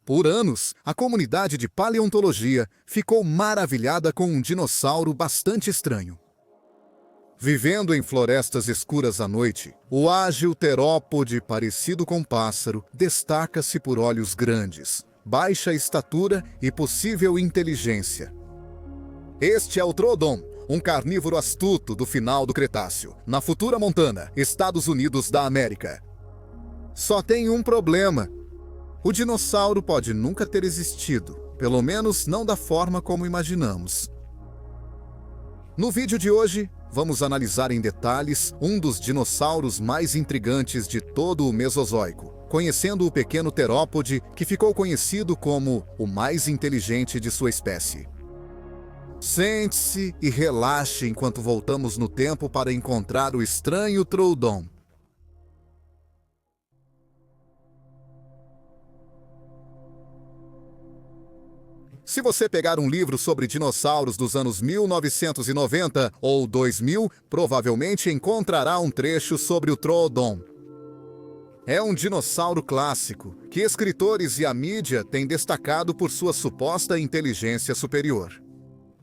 Por anos, a comunidade de paleontologia ficou maravilhada com um dinossauro bastante estranho. Vivendo em florestas escuras à noite, o ágil terópode, parecido com pássaro, destaca-se por olhos grandes, baixa estatura e possível inteligência. Este é o Troodon, um carnívoro astuto do final do Cretáceo, na futura Montana, Estados Unidos da América. Só tem um problema. O dinossauro pode nunca ter existido, pelo menos não da forma como imaginamos. No vídeo de hoje, vamos analisar em detalhes um dos dinossauros mais intrigantes de todo o Mesozoico, conhecendo o pequeno terópode que ficou conhecido como o mais inteligente de sua espécie. Sente-se e relaxe enquanto voltamos no tempo para encontrar o estranho Troodon. Se você pegar um livro sobre dinossauros dos anos 1990 ou 2000, provavelmente encontrará um trecho sobre o Troodon. É um dinossauro clássico que escritores e a mídia têm destacado por sua suposta inteligência superior.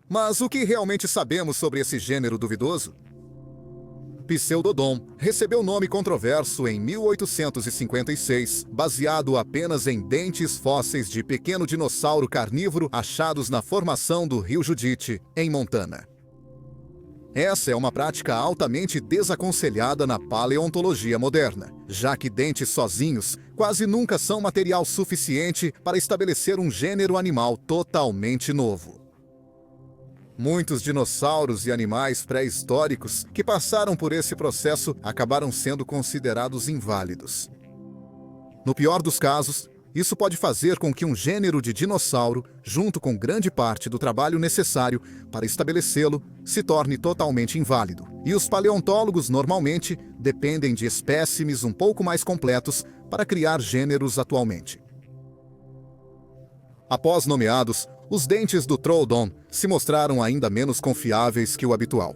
Mas o que realmente sabemos sobre esse gênero duvidoso? Pseudodon recebeu nome controverso em 1856, baseado apenas em dentes fósseis de pequeno dinossauro carnívoro achados na formação do rio Judite, em Montana. Essa é uma prática altamente desaconselhada na paleontologia moderna, já que dentes sozinhos quase nunca são material suficiente para estabelecer um gênero animal totalmente novo. Muitos dinossauros e animais pré-históricos que passaram por esse processo acabaram sendo considerados inválidos. No pior dos casos, isso pode fazer com que um gênero de dinossauro, junto com grande parte do trabalho necessário para estabelecê-lo, se torne totalmente inválido. E os paleontólogos normalmente dependem de espécimes um pouco mais completos para criar gêneros atualmente. Após nomeados, os dentes do Troodon se mostraram ainda menos confiáveis que o habitual.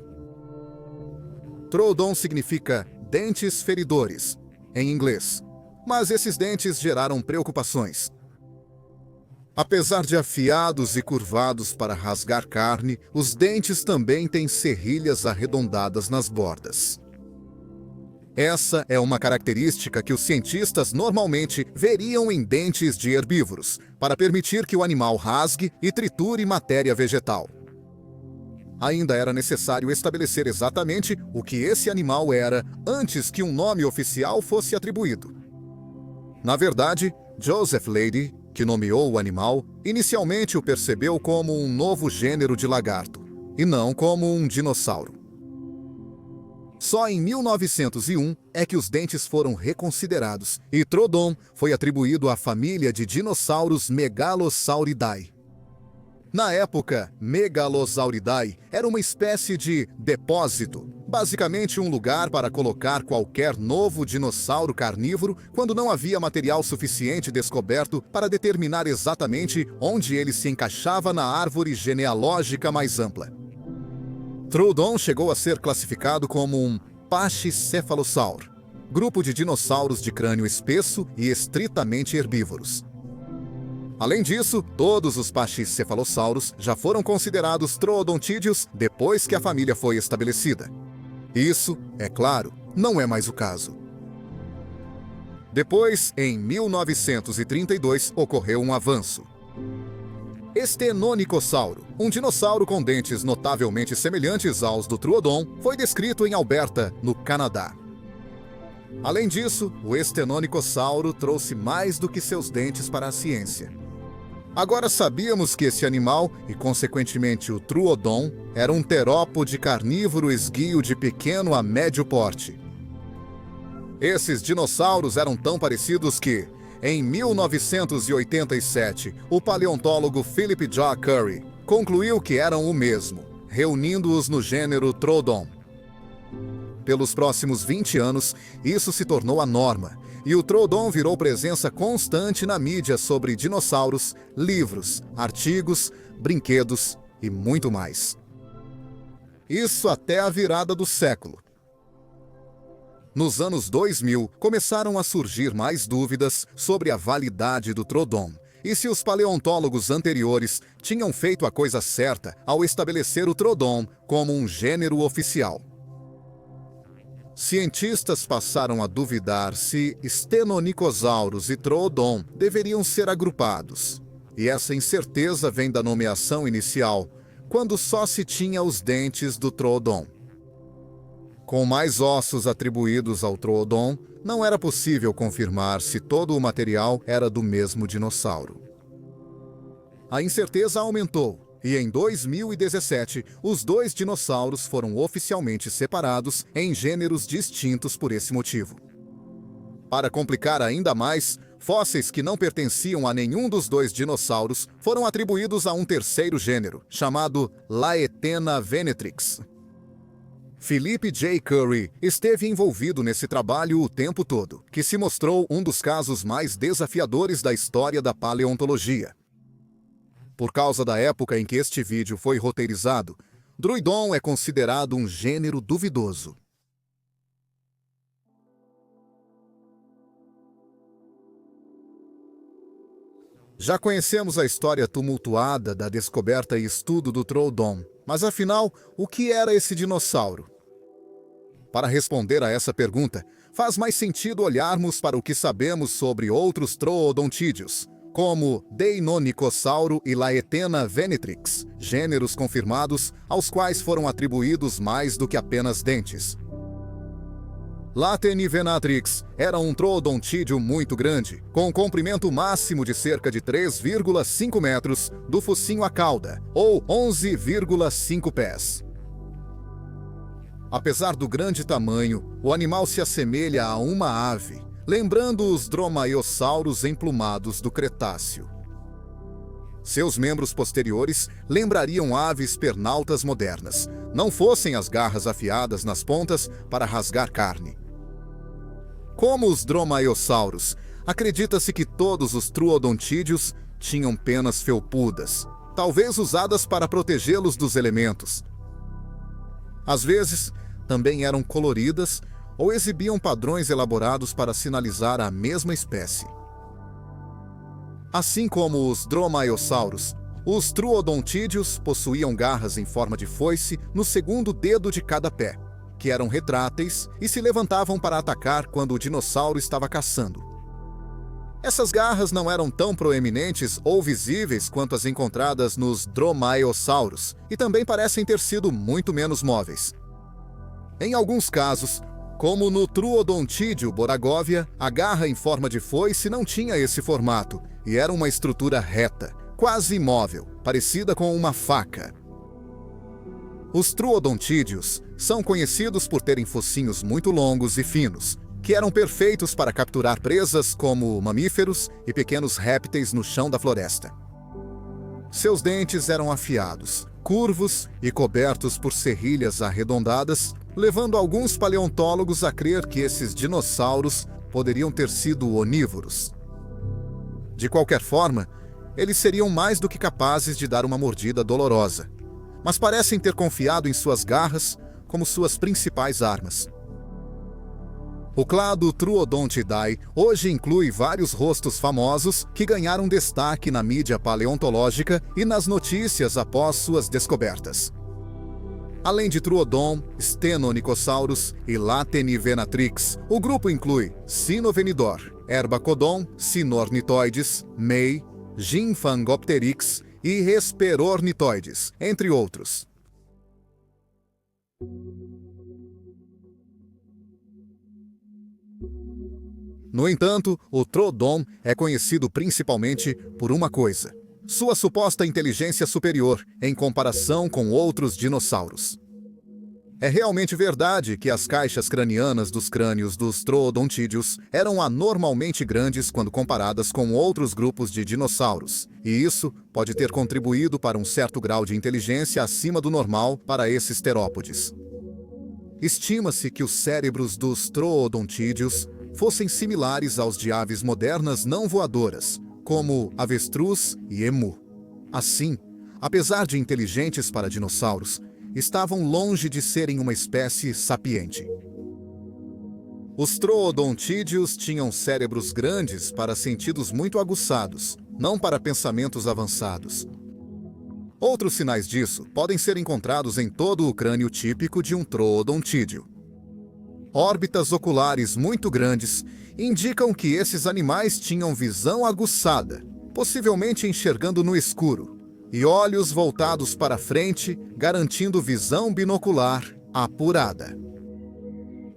Troodon significa dentes feridores, em inglês, mas esses dentes geraram preocupações. Apesar de afiados e curvados para rasgar carne, os dentes também têm serrilhas arredondadas nas bordas. Essa é uma característica que os cientistas normalmente veriam em dentes de herbívoros, para permitir que o animal rasgue e triture matéria vegetal. Ainda era necessário estabelecer exatamente o que esse animal era antes que um nome oficial fosse atribuído. Na verdade, Joseph Leidy, que nomeou o animal, inicialmente o percebeu como um novo gênero de lagarto, e não como um dinossauro. Só em 1901 é que os dentes foram reconsiderados e Troodon foi atribuído à família de dinossauros Megalosauridae. Na época, Megalosauridae era uma espécie de depósito, basicamente um lugar para colocar qualquer novo dinossauro carnívoro quando não havia material suficiente descoberto para determinar exatamente onde ele se encaixava na árvore genealógica mais ampla. Troodon chegou a ser classificado como um Pachycephalosaur, grupo de dinossauros de crânio espesso e estritamente herbívoros. Além disso, todos os pachycephalossauros já foram considerados troodontídeos depois que a família foi estabelecida. Isso, é claro, não é mais o caso. Depois, em 1932, ocorreu um avanço. Stenonychossauro, um dinossauro com dentes notavelmente semelhantes aos do Troodon, foi descrito em Alberta, no Canadá. Além disso, o Stenonychossauro trouxe mais do que seus dentes para a ciência. Agora sabíamos que esse animal, e consequentemente o Troodon, era um terópode carnívoro esguio de pequeno a médio porte. Esses dinossauros eram tão parecidos que, em 1987, o paleontólogo Philip J. Curry concluiu que eram o mesmo, reunindo-os no gênero Troodon. Pelos próximos 20 anos, isso se tornou a norma, e o Troodon virou presença constante na mídia sobre dinossauros, livros, artigos, brinquedos e muito mais. Isso até a virada do século. Nos anos 2000, começaram a surgir mais dúvidas sobre a validade do Troodon, e se os paleontólogos anteriores tinham feito a coisa certa ao estabelecer o Troodon como um gênero oficial. Cientistas passaram a duvidar se Stenonychosaurus e Troodon deveriam ser agrupados, e essa incerteza vem da nomeação inicial, quando só se tinha os dentes do Troodon. Com mais ossos atribuídos ao Troodon, não era possível confirmar se todo o material era do mesmo dinossauro. A incerteza aumentou, e em 2017, os dois dinossauros foram oficialmente separados em gêneros distintos por esse motivo. Para complicar ainda mais, fósseis que não pertenciam a nenhum dos dois dinossauros foram atribuídos a um terceiro gênero, chamado Laetena venetrix. Philip J. Curry esteve envolvido nesse trabalho o tempo todo, que se mostrou um dos casos mais desafiadores da história da paleontologia. Por causa da época em que este vídeo foi roteirizado, Druidon é considerado um gênero duvidoso. Já conhecemos a história tumultuada da descoberta e estudo do Troodon, mas afinal, o que era esse dinossauro? Para responder a essa pergunta, faz mais sentido olharmos para o que sabemos sobre outros troodontídeos, como Deinonychossauro e Laetena venetrix, gêneros confirmados aos quais foram atribuídos mais do que apenas dentes. Laetena venatrix era um troodontídeo muito grande, com um comprimento máximo de cerca de 3,5 metros do focinho à cauda, ou 11,5 pés. Apesar do grande tamanho, o animal se assemelha a uma ave, lembrando os dromaeossauros emplumados do Cretáceo. Seus membros posteriores lembrariam aves pernaltas modernas, não fossem as garras afiadas nas pontas para rasgar carne. Como os dromaeossauros, acredita-se que todos os troodontídeos tinham penas felpudas, talvez usadas para protegê-los dos elementos. Às vezes, também eram coloridas ou exibiam padrões elaborados para sinalizar a mesma espécie. Assim como os dromaeossauros, os troodontídeos possuíam garras em forma de foice no segundo dedo de cada pé, que eram retráteis e se levantavam para atacar quando o dinossauro estava caçando. Essas garras não eram tão proeminentes ou visíveis quanto as encontradas nos dromaeossauros e também parecem ter sido muito menos móveis. Em alguns casos, como no troodontídeo boragovia, a garra em forma de foice não tinha esse formato e era uma estrutura reta, quase imóvel, parecida com uma faca. Os troodontídeos são conhecidos por terem focinhos muito longos e finos, que eram perfeitos para capturar presas como mamíferos e pequenos répteis no chão da floresta. Seus dentes eram afiados, curvos e cobertos por serrilhas arredondadas, levando alguns paleontólogos a crer que esses dinossauros poderiam ter sido onívoros. De qualquer forma, eles seriam mais do que capazes de dar uma mordida dolorosa, mas parecem ter confiado em suas garras como suas principais armas. O clado Troodontidae hoje inclui vários rostos famosos que ganharam destaque na mídia paleontológica e nas notícias após suas descobertas. Além de Troodon, Stenonychosaurus e Laetena venatrix, o grupo inclui Cynovenidor, Herbacodon, Sinornithoides, Mei, Gymphangopteryx e Hesperornithoides, entre outros. No entanto, o Troodon é conhecido principalmente por uma coisa: sua suposta inteligência superior em comparação com outros dinossauros. É realmente verdade que as caixas cranianas dos crânios dos troodontídeos eram anormalmente grandes quando comparadas com outros grupos de dinossauros, e isso pode ter contribuído para um certo grau de inteligência acima do normal para esses terópodes. Estima-se que os cérebros dos troodontídeos fossem similares aos de aves modernas não voadoras, como avestruz e emu. Assim, apesar de inteligentes para dinossauros, estavam longe de serem uma espécie sapiente. Os troodontídeos tinham cérebros grandes para sentidos muito aguçados, não para pensamentos avançados. Outros sinais disso podem ser encontrados em todo o crânio típico de um troodontídeo. Órbitas oculares muito grandes indicam que esses animais tinham visão aguçada, possivelmente enxergando no escuro, e olhos voltados para frente, garantindo visão binocular apurada.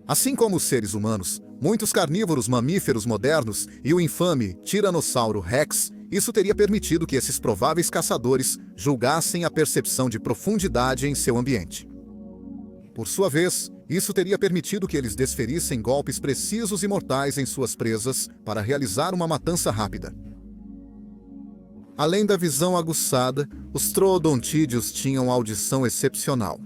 Assim como os seres humanos, muitos carnívoros mamíferos modernos e o infame Tiranossauro Rex, isso teria permitido que esses prováveis caçadores julgassem a percepção de profundidade em seu ambiente. Por sua vez, isso teria permitido que eles desferissem golpes precisos e mortais em suas presas para realizar uma matança rápida. Além da visão aguçada, os troodontídeos tinham audição excepcional.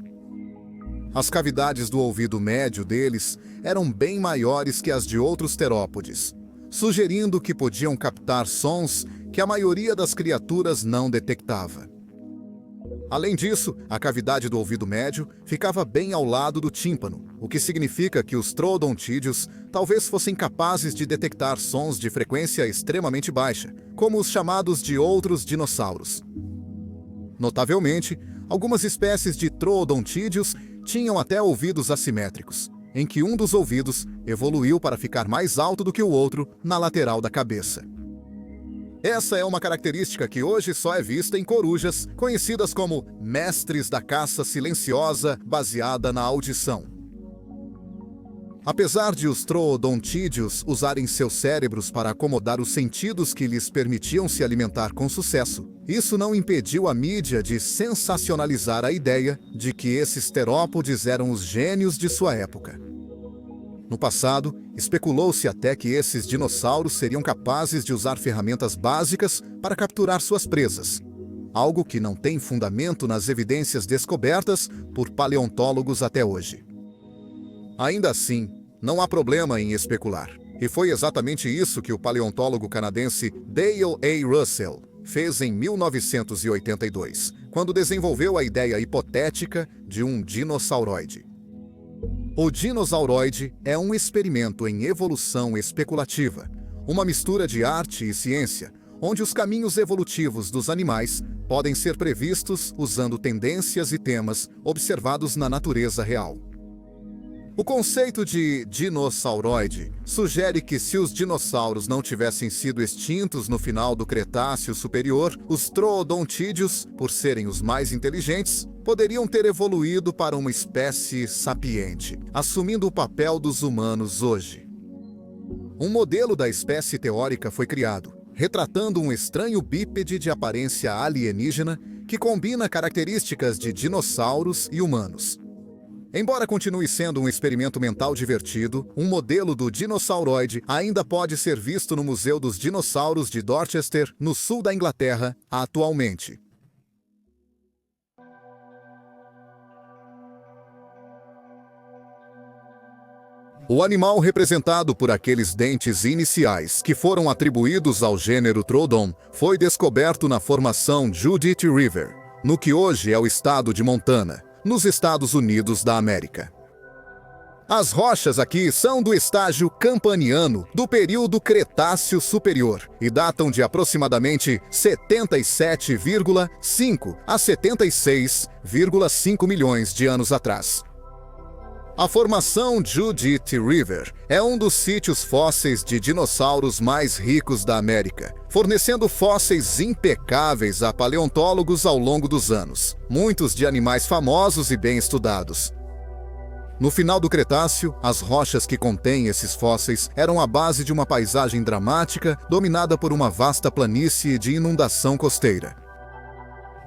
As cavidades do ouvido médio deles eram bem maiores que as de outros terópodes, sugerindo que podiam captar sons que a maioria das criaturas não detectava. Além disso, a cavidade do ouvido médio ficava bem ao lado do tímpano, o que significa que os troodontídeos talvez fossem capazes de detectar sons de frequência extremamente baixa, como os chamados de outros dinossauros. Notavelmente, algumas espécies de troodontídeos tinham até ouvidos assimétricos, em que um dos ouvidos evoluiu para ficar mais alto do que o outro na lateral da cabeça. Essa é uma característica que hoje só é vista em corujas, conhecidas como mestres da caça silenciosa baseada na audição. Apesar de os troodontídeos usarem seus cérebros para acomodar os sentidos que lhes permitiam se alimentar com sucesso, isso não impediu a mídia de sensacionalizar a ideia de que esses terópodes eram os gênios de sua época. No passado, especulou-se até que esses dinossauros seriam capazes de usar ferramentas básicas para capturar suas presas, algo que não tem fundamento nas evidências descobertas por paleontólogos até hoje. Ainda assim, não há problema em especular, e foi exatamente isso que o paleontólogo canadense Dale A. Russell fez em 1982, quando desenvolveu a ideia hipotética de um dinossauroide. O dinossauroide é um experimento em evolução especulativa, uma mistura de arte e ciência, onde os caminhos evolutivos dos animais podem ser previstos usando tendências e temas observados na natureza real. O conceito de dinossauroide sugere que se os dinossauros não tivessem sido extintos no final do Cretáceo Superior, os troodontídeos, por serem os mais inteligentes, poderiam ter evoluído para uma espécie sapiente, assumindo o papel dos humanos hoje. Um modelo da espécie teórica foi criado, retratando um estranho bípede de aparência alienígena que combina características de dinossauros e humanos. Embora continue sendo um experimento mental divertido, um modelo do dinossauroide ainda pode ser visto no Museu dos Dinossauros de Dorchester, no sul da Inglaterra, atualmente. O animal representado por aqueles dentes iniciais que foram atribuídos ao gênero Troodon foi descoberto na formação Judith River, no que hoje é o estado de Montana, nos Estados Unidos da América. As rochas aqui são do estágio campaniano do período Cretáceo Superior e datam de aproximadamente 77,5 a 76,5 milhões de anos atrás. A formação Judith River é um dos sítios fósseis de dinossauros mais ricos da América, fornecendo fósseis impecáveis a paleontólogos ao longo dos anos, muitos de animais famosos e bem estudados. No final do Cretáceo, as rochas que contêm esses fósseis eram a base de uma paisagem dramática dominada por uma vasta planície de inundação costeira.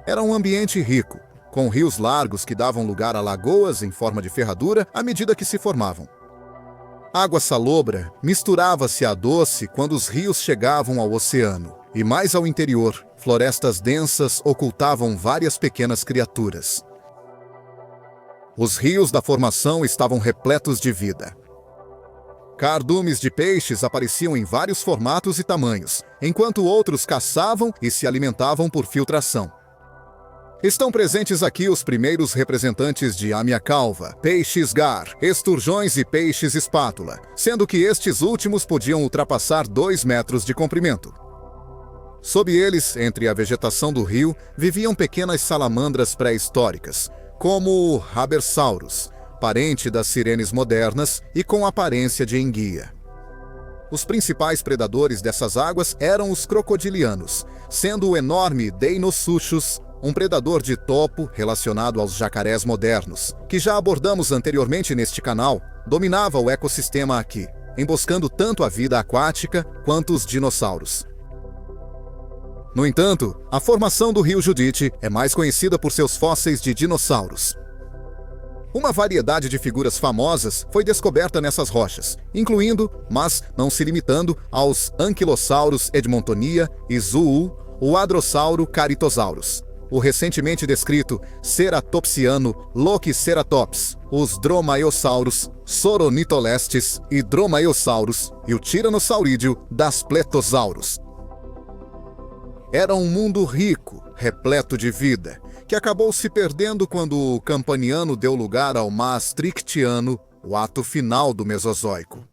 Era um ambiente rico, com rios largos que davam lugar a lagoas em forma de ferradura à medida que se formavam. Água salobra misturava-se à doce quando os rios chegavam ao oceano, e mais ao interior, florestas densas ocultavam várias pequenas criaturas. Os rios da formação estavam repletos de vida. Cardumes de peixes apareciam em vários formatos e tamanhos, enquanto outros caçavam e se alimentavam por filtração. Estão presentes aqui os primeiros representantes de Ammiacalva, peixes-gar, esturjões e peixes-espátula, sendo que estes últimos podiam ultrapassar 2 metros de comprimento. Sob eles, entre a vegetação do rio, viviam pequenas salamandras pré-históricas, como o Habersaurus, parente das sirenes modernas e com aparência de enguia. Os principais predadores dessas águas eram os crocodilianos, sendo o enorme Deinosuchus um predador de topo relacionado aos jacarés modernos, que já abordamos anteriormente neste canal, dominava o ecossistema aqui, emboscando tanto a vida aquática quanto os dinossauros. No entanto, a formação do rio Judite é mais conhecida por seus fósseis de dinossauros. Uma variedade de figuras famosas foi descoberta nessas rochas, incluindo, mas não se limitando, aos Ankylosaurus edmontonia e Zuu, o Hadrossauro carytosaurus, o recentemente descrito Ceratopsiano Lokiceratops, os Dromaeosaurus, Soronitolestes e Dromaeosaurus e o Tiranosaurídeo das Pletosaurus. Era um mundo rico, repleto de vida, que acabou se perdendo quando o Campaniano deu lugar ao Maastrichtiano, o ato final do Mesozoico.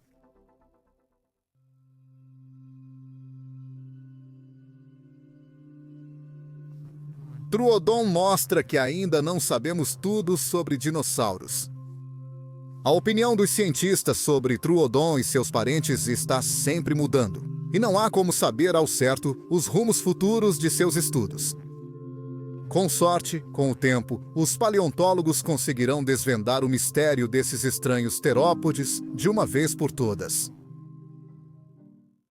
Troodon mostra que ainda não sabemos tudo sobre dinossauros. A opinião dos cientistas sobre Troodon e seus parentes está sempre mudando, e não há como saber ao certo os rumos futuros de seus estudos. Com sorte, com o tempo, os paleontólogos conseguirão desvendar o mistério desses estranhos terópodes de uma vez por todas.